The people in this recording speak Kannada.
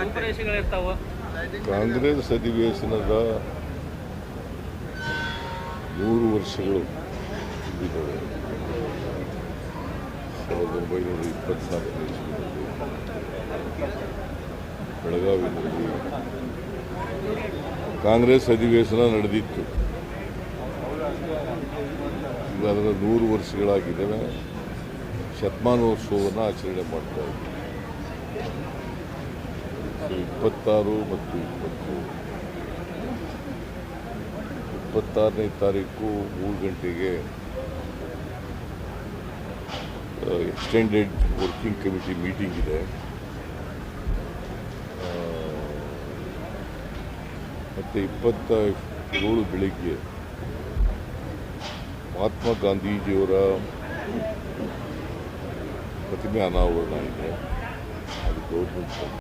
ರೂಪರೇಷೆಗಳಿರ್ತಾವೆ. ಕಾಂಗ್ರೆಸ್ ಅಧಿವೇಶನದ 100 ವರ್ಷಗಳು ತುಂಬಿದ್ದಾವೆ. 1924ನೇ ಇಸ್ವಿಯಲ್ಲಿ ಬೆಳಗಾವಿಯಲ್ಲಿ ಕಾಂಗ್ರೆಸ್ ಅಧಿವೇಶನ ನಡೆದಿತ್ತು. ಈಗ ಅದರ 100 ವರ್ಷಗಳಾಗಿದ್ದಾವೆ. ಶತಮಾನೋತ್ಸವವನ್ನು ಆಚರಣೆ ಮಾಡ್ತಾ ಇದ್ದೀವಿ. 26 ಮತ್ತು 26ನೇ ತಾರೀಕು 3 ಗಂಟೆಗೆ ಎಕ್ಸ್ಟೆಂಡೆಡ್ ವರ್ಕಿಂಗ್ ಕಮಿಟಿ ಮೀಟಿಂಗ್ ಇದೆ. ಮತ್ತು 27 ಬೆಳಿಗ್ಗೆ ಮಹಾತ್ಮ ಗಾಂಧೀಜಿಯವರ ಪ್ರತಿಮೆ ಅನಾವರಣ ಇದೆ. ಅದು ಗೌರ್ಮೆಂಟ್